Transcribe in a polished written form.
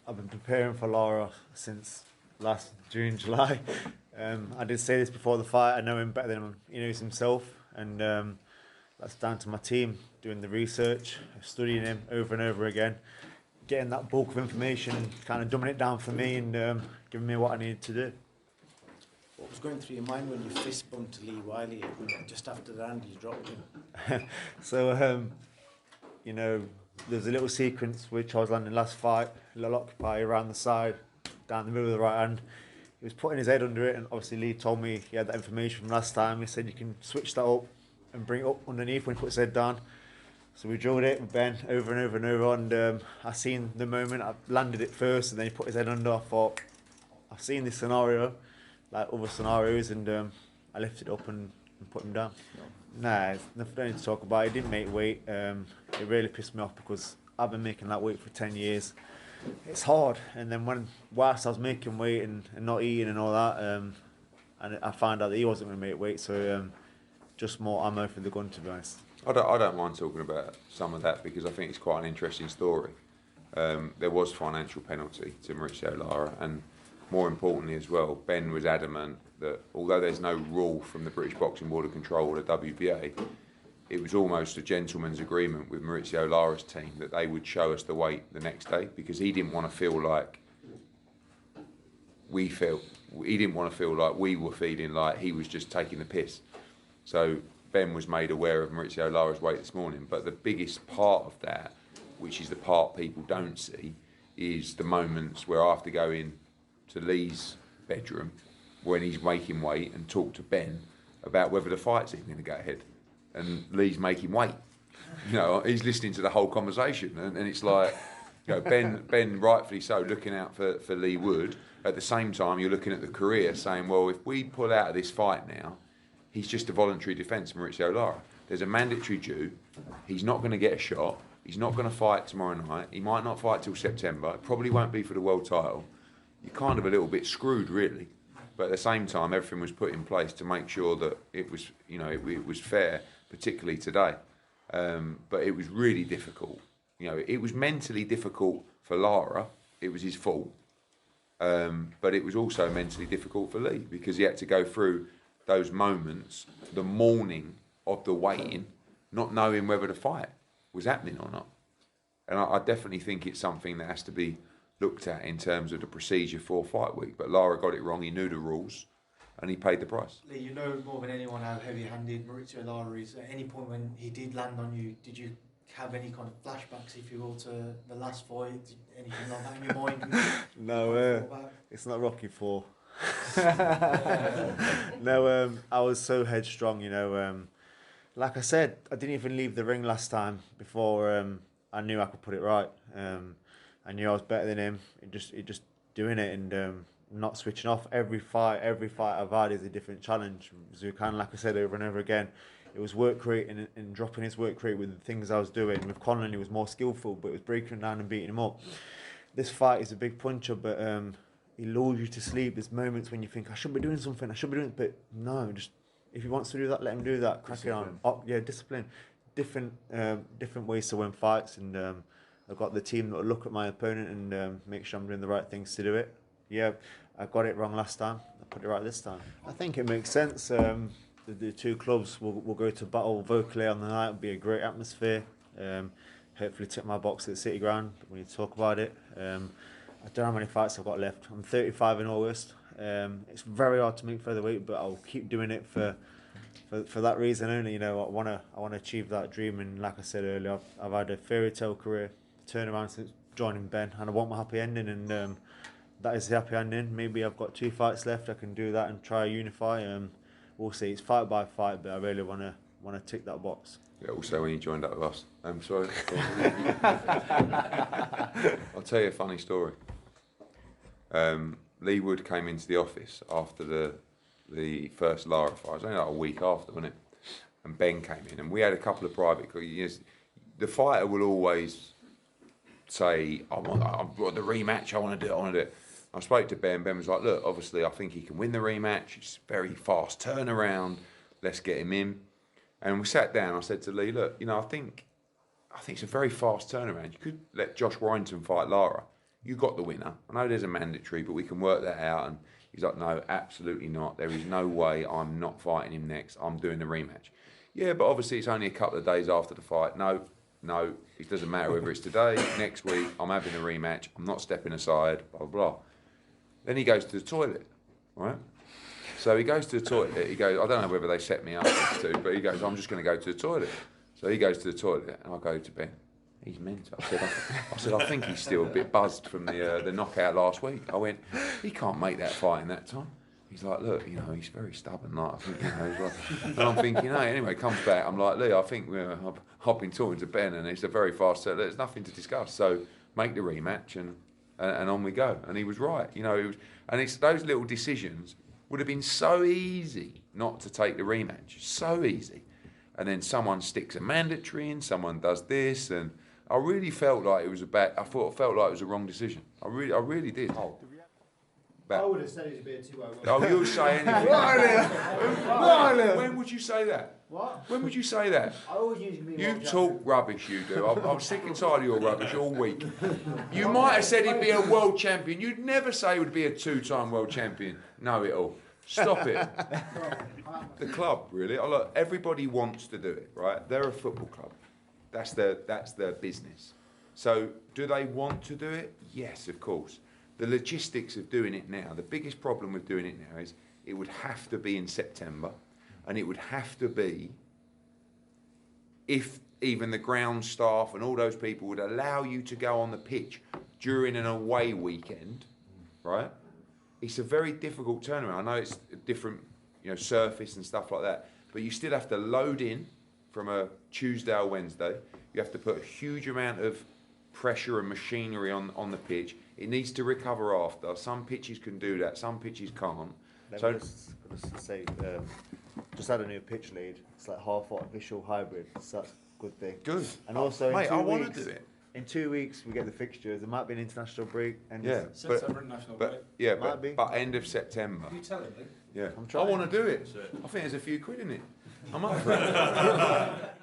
I've been preparing for Lara since last June, July. I did say this before the fight. I know him better than he knows himself, and that's down to my team doing the research, studying him over and over again, getting that bulk of information, kind of dumbing it down for me, and giving me what I needed to do. What was going through your mind when you fist bumped Lee Wiley just after the round you dropped him? So, you know, there's a little sequence which I was landing last fight, a little occupy around the side, down the middle of the right hand. He was putting his head under it, and obviously Lee told me he had that information from last time. He said you can switch that up and bring it up underneath when he puts his head down. So we drilled it with Ben over and over and over, and I seen the moment. I landed it first, and then he put his head under. I thought, I've seen this scenario, like other scenarios, and I lifted it up and put him down. Nah, it's nothing to talk about. He didn't make weight. It really pissed me off because I've been making that weight for 10 years. It's hard, and then whilst I was making weight and not eating and all that, and I found out that he wasn't going to make weight, so just more ammo for the gun, to be honest. I don't mind talking about some of that because I think it's quite an interesting story. There was financial penalty to Mauricio Lara, and more importantly as well, Ben was adamant that although there's no rule from the British Boxing Board of Control or the WBA, it was almost a gentleman's agreement with Mauricio Lara's team that they would show us the weight the next day because he didn't want to feel like we were feeling like he was just taking the piss. So Ben was made aware of Mauricio Lara's weight this morning, but the biggest part of that, which is the part people don't see, is the moments where I have to go in to Lee's bedroom when he's making weight and talk to Ben about whether the fight's even going to go ahead. And Lee's making weight. You know, he's listening to the whole conversation, and it's like, you know, Ben rightfully so looking out for Lee Wood. At the same time, you're looking at the career saying, well, if we pull out of this fight now, he's just a voluntary defence, Mauricio Lara. There's a mandatory due. He's not going to get a shot. He's not going to fight tomorrow night. He might not fight till September. It probably won't be for the world title. You're kind of a little bit screwed, really. But at the same time, everything was put in place to make sure that it was, you know, it was fair, particularly today. But it was really difficult. You know, it was mentally difficult for Lara. It was his fault. But it was also mentally difficult for Lee because he had to go through those moments, the morning of the weigh-in, not knowing whether the fight was happening or not. And I definitely think it's something that has to be looked at in terms of the procedure for fight week. But Lara got it wrong. He knew the rules, and he paid the price. Lee, you know more than anyone how heavy-handed Mauricio Lara is. At any point when he did land on you, did you have any kind of flashbacks, if you will, to the last fight? Anything like that in your mind? No, it's not Rocky IV. No, I was so headstrong, you know. Like I said, I didn't even leave the ring last time before I knew I could put it right. I knew I was better than him. It just doing it and not switching off. Every fight I've had is a different challenge. Zukan, like I said over and over again, it was work rate and dropping his work rate with the things I was doing. With Conlon, he was more skillful, but it was breaking him down and beating him up. This fight is a big puncher, but he lulls you to sleep. There's moments when you think, I should be doing something, but no, just if he wants to do that, let him do that. Crack it on. Yeah, discipline. Different ways to win fights, and I've got the team that will look at my opponent and make sure I'm doing the right things to do it. Yeah, I got it wrong last time. I put it right this time. I think it makes sense. The two clubs will go to battle vocally on the night. It'll be a great atmosphere. Hopefully tick my box at the City Ground. We need to talk about it. I don't know how many fights I've got left. I'm 35 in August. It's very hard to make featherweight, but I'll keep doing it for that reason only. You know, I want to achieve that dream. And like I said earlier, I've had a fairy tale career, turnaround since joining Ben, and I want my happy ending. And that is the happy ending. Maybe I've got 2 fights left. I can do that and try unify. We'll see. It's fight by fight, but I really want to tick that box. Yeah, also when you joined up with us. I'm sorry. I'll tell you a funny story. Lee Wood came into the office after the first Lara fight. It was only like a week after, wasn't it? And Ben came in, and we had a couple of private. The fighter will always say, I want the rematch. I want to do it. I spoke to Ben. Ben was like, look, obviously I think he can win the rematch. It's very fast turnaround. Let's get him in. And we sat down. I said to Lee, look, you know, I think it's a very fast turnaround. You could let Josh Warrington fight Lara. you got the winner. I know there's a mandatory, but we can work that out. And he's like, no, absolutely not. There is no way I'm not fighting him next. I'm doing the rematch. Yeah, but obviously it's only a couple of days after the fight. No, it doesn't matter whether it's today, next week, I'm having a rematch. I'm not stepping aside, blah, blah, blah. Then he goes to the toilet, right? So he goes to the toilet. He goes, I don't know whether they set me up to, but he goes, I'm just going to go to the toilet. So he goes to the toilet, and I go to Ben. He's mental. I said, I think he's still a bit buzzed from the knockout last week. I went, he can't make that fight in that time. He's like, look, you know, he's very stubborn. Like, I think, you know, he's like, and I'm thinking, hey, anyway, comes back. I'm like, Lee, I think I've been talking to Ben, and it's a very fast set. There's nothing to discuss. So make the rematch, and on we go. And he was right, you know. And it's those little decisions would have been so easy not to take the rematch, so easy. And then someone sticks a mandatory in, someone does this, and I really felt like it was felt like it was a wrong decision. I really did. I would have said it was a bit too well. Oh, you'll say anything. When would you say that? What? When would you say that? I always use me. You talk rubbish, you do. I'm sick and tired of your rubbish all week. You might have said he'd be a world champion. You'd never say he would be a 2-time world champion. Know it all. Stop it. The club, really. Look, everybody wants to do it, right? They're a football club. That's their business. So, do they want to do it? Yes, of course. The logistics of doing it now, the biggest problem with doing it now is it would have to be in September, and it would have to be if even the ground staff and all those people would allow you to go on the pitch during an away weekend, right? It's a very difficult turnaround. I know it's a different, you know, surface and stuff like that, but you still have to load in from a Tuesday or Wednesday. You have to put a huge amount of pressure and machinery on the pitch. It needs to recover after. Some pitches can do that, some pitches can't. Let me just say, just had a new pitch lead. It's like half artificial hybrid, so that's a good thing. Good. And also, Mate, in 2 I weeks, want to do it. In 2 weeks, we get the fixtures. There might be an international break. And Yeah, September international break. but end of September. You tell him, Lee. Yeah, I'm I trying. want to do it. I think there's a few quid in it. I'm up for it.